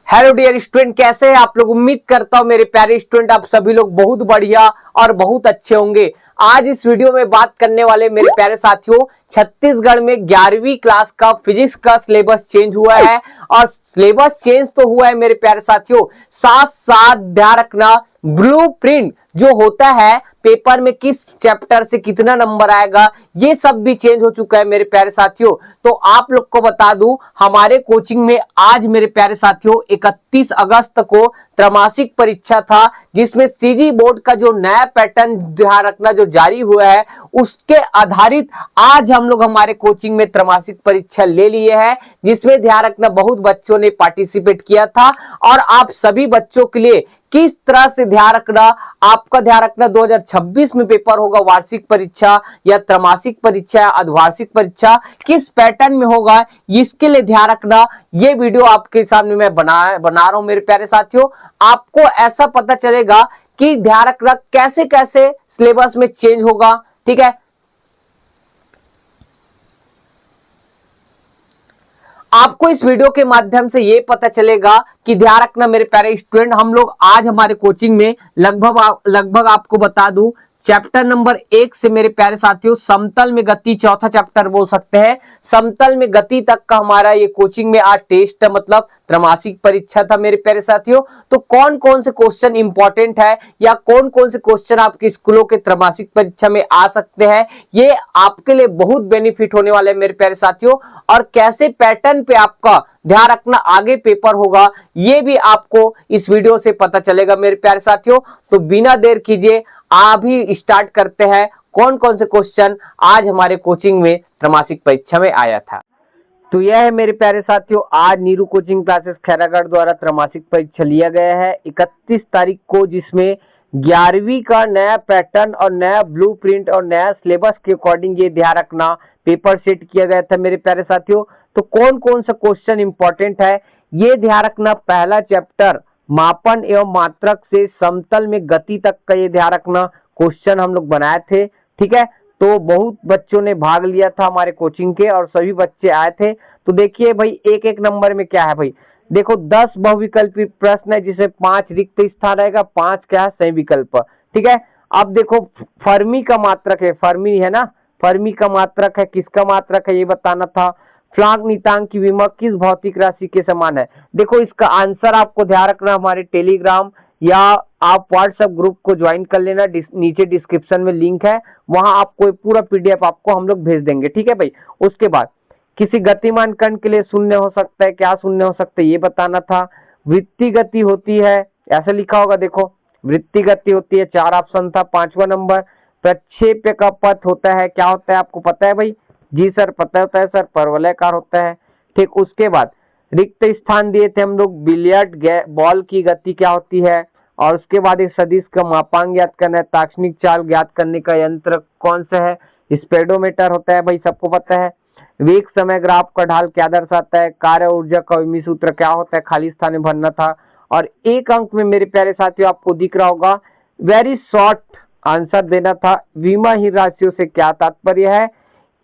Hello dear student, कैसे हैं आप लोग। उम्मीद करता हूं मेरे प्यारे स्टूडेंट आप सभी लोग बहुत बढ़िया और बहुत अच्छे होंगे। आज इस वीडियो में बात करने वाले मेरे प्यारे साथियों, छत्तीसगढ़ में 11वीं क्लास का फिजिक्स का सिलेबस चेंज हुआ है। और सिलेबस चेंज तो हुआ है मेरे प्यारे साथियों, साथ साथ ध्यान रखना ब्लूप्रिंट जो होता है पेपर में किस चैप्टर से कितना नंबर आएगा, ये सब भी चेंज हो चुका है मेरे प्यारे साथियों। तो आप लोग को बता दूं, हमारे कोचिंग में आज मेरे प्यारे साथियों 31 अगस्त को त्रैमासिक परीक्षा था, जिसमें सीजी बोर्ड का जो नया पैटर्न ध्यान रखना जो जारी हुआ है उसके आधारित आज हम लोग हमारे कोचिंग में त्रैमासिक परीक्षा ले लिए हैं, जिसमें ध्यान रखना बहुत बच्चों ने पार्टिसिपेट किया था। और आप सभी बच्चों के लिए किस तरह से ध्यान रखना, आपका ध्यान रखना 2026 में पेपर होगा वार्षिक परीक्षा या त्रैमासिक परीक्षा या अर्धवार्षिक परीक्षा, किस पैटर्न में होगा इसके लिए ध्यान रखना। ये वीडियो आपके सामने मैं बना रहा हूं मेरे प्यारे साथियों। आपको ऐसा पता चलेगा कि ध्यान रखना कैसे कैसे सिलेबस में चेंज होगा, ठीक है। आपको इस वीडियो के माध्यम से यह पता चलेगा कि ध्यान रखना मेरे प्यारे स्टूडेंट, हम लोग आज हमारे कोचिंग में लगभग आपको बता दूं चैप्टर नंबर 1 से मेरे प्यारे साथियों समतल में गति, चौथा चैप्टर बोल सकते हैं, समतल में गति तक का हमारा ये कोचिंग में आज टेस्ट मतलब त्रैमासिक परीक्षा था मेरे प्यारे साथियों। तो कौन कौन से क्वेश्चन इंपॉर्टेंट है या कौन कौन से क्वेश्चन आपके स्कूलों के त्रैमासिक परीक्षा में आ सकते हैं, ये आपके लिए बहुत बेनिफिट होने वाले हैं मेरे प्यारे साथियों। और कैसे पैटर्न पे आपका ध्यान रखना आगे पेपर होगा, ये भी आपको इस वीडियो से पता चलेगा मेरे प्यारे साथियों। तो बिना देर कीजिए अभी स्टार्ट करते हैं कौन कौन से क्वेश्चन आज हमारे कोचिंग में त्रैमासिक परीक्षा में आया था। तो यह है मेरे प्यारे साथियों, आज नीरू कोचिंग क्लासेस खैरागढ़ द्वारा त्रैमासिक परीक्षा लिया गया है 31 तारीख को, जिसमें 11वीं का नया पैटर्न और नया ब्लूप्रिंट और नया सिलेबस के अकॉर्डिंग ये ध्यान रखना पेपर सेट किया गया था मेरे प्यारे साथियों। तो कौन कौन सा क्वेश्चन इंपॉर्टेंट है ये ध्यान रखना। पहला चैप्टर मापन एवं मात्रक से समतल में गति तक का ये ध्यान रखना क्वेश्चन हम लोग बनाए थे, ठीक है। तो बहुत बच्चों ने भाग लिया था हमारे कोचिंग के और सभी बच्चे आए थे। तो देखिए भाई एक एक नंबर में क्या है भाई, देखो 10 बहुविकल्पी प्रश्न है जिसमें 5 रिक्त स्थान रहेगा, 5 क्या है सही विकल्प, ठीक है। अब देखो फर्मी का मात्रक है, फर्मी है ना, फर्मी का मात्रक है, किसका मात्रक है ये बताना था। प्लांक नियतांक की विमा किस भौतिक राशि के समान है, देखो इसका आंसर आपको ध्यान रखना हमारे टेलीग्राम या आप व्हाट्सएप ग्रुप को ज्वाइन कर लेना, नीचे डिस्क्रिप्शन में लिंक है, वहां आपको पूरा पीडीएफ आपको हम लोग भेज देंगे, ठीक है भाई। उसके बाद किसी गतिमान कण के लिए शून्य हो सकता है, क्या शून्य हो सकता है ये बताना था। वृत्ति गति होती है, ऐसा लिखा होगा, देखो वृत्ति गति होती है, 4 ऑप्शन था। 5वां नंबर प्रक्षेप्य का पथ होता है, क्या होता है आपको पता है भाई, जी सर पता होता है सर, परवलयकार होता है, ठीक। उसके बाद रिक्त स्थान दिए थे हम लोग, बिलियर्ड बॉल की गति क्या होती है। और उसके बाद एक सदिश का मापांक ज्ञात करना है, ताक्षणिक चाल ज्ञात करने का यंत्र कौन सा है, स्पेडोमीटर होता है भाई, सबको पता है। वेग समय ग्राफ का ढाल क्या दर्शाता है, कार्य ऊर्जा का विमी सूत्र क्या होता है, खाली स्थान में भरना था। और एक अंक में मेरे प्यारे साथियों आपको दिख रहा होगा वेरी शॉर्ट आंसर देना था, विमाहीन राशियों से क्या तात्पर्य है,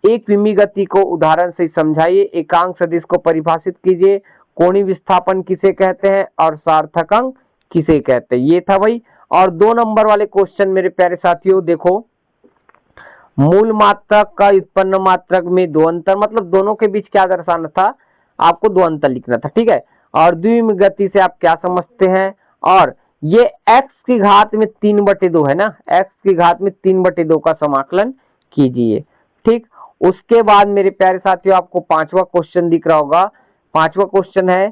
एक विमी गति को उदाहरण से समझाइए, एकांक सदिश को परिभाषित कीजिए, कोणीय विस्थापन किसे कहते हैं और सार्थक अंक किसे कहते हैं, ये था भाई। और 2 नंबर वाले क्वेश्चन मेरे प्यारे साथियों देखो, मूल मात्रक का उत्पन्न मात्रक में 2 अंतर, मतलब दोनों के बीच क्या दर्शाना था, आपको 2 अंतर लिखना था, ठीक है। और द्विविमी गति से आप क्या समझते हैं, और ये x की घात में 3/2 है ना, x की घात में 3/2 का समाकलन कीजिए, ठीक। उसके बाद मेरे प्यारे साथियों आपको 5वां क्वेश्चन दिख रहा होगा। 5वां क्वेश्चन है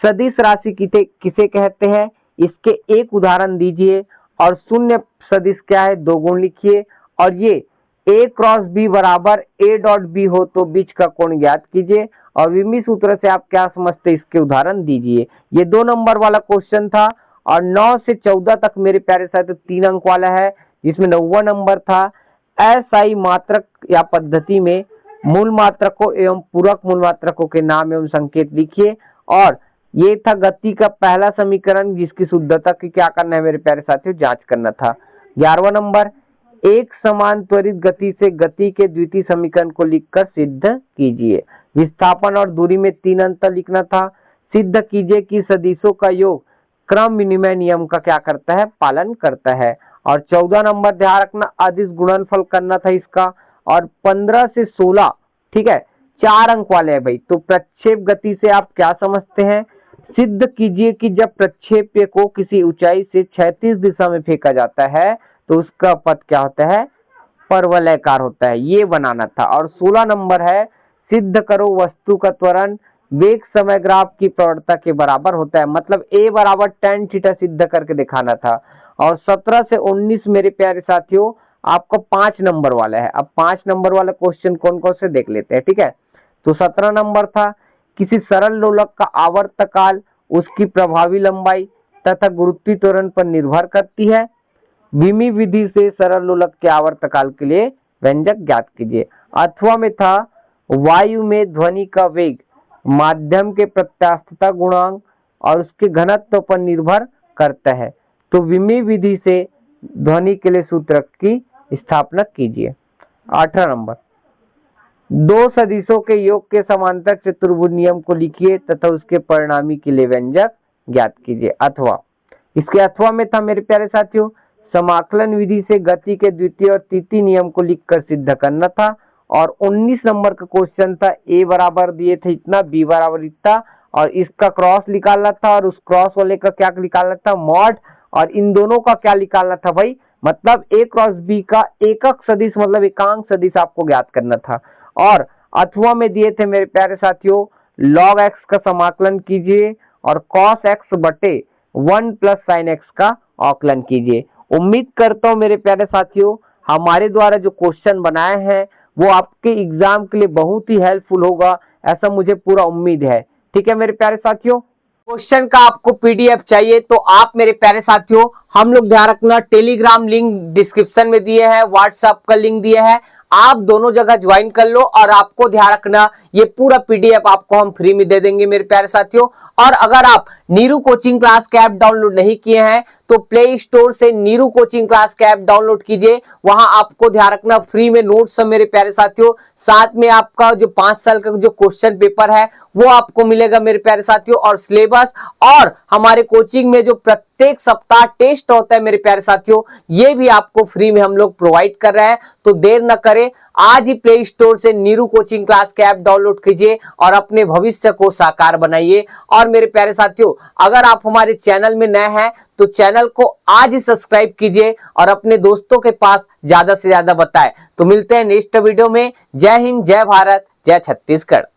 सदिश राशि किसे कहते हैं, इसके एक उदाहरण दीजिए और शून्य सदिश क्या है 2 गुण लिखिए, और ये a क्रॉस b बराबर a डॉट b हो तो बीच का कोण ज्ञात कीजिए, और विमी सूत्र से आप क्या समझते इसके उदाहरण दीजिए। ये 2 नंबर वाला क्वेश्चन था। और 9 से 14 तक मेरे प्यारे साथियों 3 अंक वाला है, जिसमें 9वां नंबर था अस्थायी मात्रक या पद्धति में मूल मात्रकों एवं पूरक मूल मात्रकों के नाम एवं संकेत लिखिए। और ये था गति का पहला समीकरण, जिसकी शुद्धता की क्या करना है मेरे प्यारे साथियों, जांच करना था। 11वां नंबर एक समान त्वरित गति से गति के द्वितीय समीकरण को लिखकर सिद्ध कीजिए। विस्थापन और दूरी में 3 अंतर लिखना था। सिद्ध कीजिए कि सदिशों का योग क्रम विनिमय नियम का क्या करता है, पालन करता है। और 14 नंबर ध्यान रखना, अदिश गुणनफल करना था इसका, और 15 से 16, ठीक है, 4 अंक वाले है भाई। तो प्रक्षेप गति से आप क्या समझते हैं, सिद्ध कीजिए कि जब प्रक्षेप्य को किसी ऊंचाई से क्षैतिज दिशा में फेंका जाता है तो उसका पथ क्या होता है, परवलयाकार होता है, ये बनाना था। और 16 नंबर है, सिद्ध करो वस्तु का त्वरण वेग समय ग्राफ की प्रवणता के बराबर होता है, मतलब a बराबर tan थीटा सिद्ध करके दिखाना था। और 17 से 19 मेरे प्यारे साथियों आपको 5 नंबर वाला है। अब 5 नंबर वाला क्वेश्चन कौन कौन से देख लेते हैं, ठीक है। तो 17 नंबर था, किसी सरल लोलक का आवर्तकाल उसकी प्रभावी लंबाई तथा गुरुत्वीय त्वरण पर निर्भर करती है। विमी विधि से सरल लोलक के आवर्तकाल के लिए व्यंजक ज्ञात कीजिए। अथवा में था, वायु में ध्वनि का वेग माध्यम के प्रत्यास्थता गुणांक और उसके घनत्व पर निर्भर करता है। तो विमी विधि से ध्वनि के लिए सूत्र की स्थापना कीजिए। 18 नंबर, दो सदिशों के योग के समांतर चतुर्भुज नियम को लिखिए तथा उसके परिणामी के लिए व्यंजक ज्ञात कीजिए। अथवा, इसके अथवा में था मेरे प्यारे साथियों, समाकलन विधि से गति के द्वितीय और तृतीय नियम को लिखकर सिद्ध करना था। और 19 नंबर का क्वेश्चन था, ए बराबर दिए थे इतना, बी बराबर इतना, और इसका क्रॉस निकालना था और उस क्रॉस वाले का क्या निकालना था, मॉड, और इन दोनों का क्या निकालना था भाई, मतलब ए क्रॉस बी का एकक सदिश मतलब एकांक सदिश आपको ज्ञात करना था। और अथवा में दिए थे मेरे प्यारे साथियों, log x का समाकलन कीजिए और cos x बटे 1 प्लस साइन एक्स का आकलन कीजिए। उम्मीद करता हूं मेरे प्यारे साथियों हमारे द्वारा जो क्वेश्चन बनाए हैं वो आपके एग्जाम के लिए बहुत ही हेल्पफुल होगा, ऐसा मुझे पूरा उम्मीद है। ठीक है मेरे प्यारे साथियों, क्वेश्चन का आपको पीडीएफ चाहिए तो आप मेरे प्यारे साथियों, हम लोग ध्यान रखना, टेलीग्राम लिंक डिस्क्रिप्शन में दिए हैं, व्हाट्सएप का लिंक दिया है, आप दोनों जगह ज्वाइन कर लो। और आपको ध्यान रखना ये पूरा पीडीएफ आपको हम फ्री में दे देंगे मेरे प्यारे साथियों। और अगर आप नीरू कोचिंग क्लास के ऐप डाउनलोड नहीं किए हैं तो प्ले स्टोर से नीरू कोचिंग क्लास के ऐप डाउनलोड कीजिए, वहां आपको ध्यान रखना फ्री में नोट्स है मेरे प्यारे साथियों, साथ में आपका जो 5 साल का जो क्वेश्चन पेपर है वो आपको मिलेगा मेरे प्यारे साथियों, और सिलेबस, और हमारे कोचिंग में जो प्रत्येक सप्ताह टेस्ट होता है मेरे प्यारे साथियों ये भी आपको फ्री में हम लोग प्रोवाइड कर रहे हैं। तो देर न करें, आज ही प्ले स्टोर से नीरू कोचिंग क्लास के ऐप डाउनलोड कीजिए और अपने भविष्य को साकार बनाइए। और मेरे प्यारे साथियों अगर आप हमारे चैनल में नए हैं तो चैनल को आज ही सब्सक्राइब कीजिए और अपने दोस्तों के पास ज्यादा से ज्यादा बताएं। तो मिलते हैं नेक्स्ट वीडियो में। जय हिंद, जय भारत, जय छत्तीसगढ़।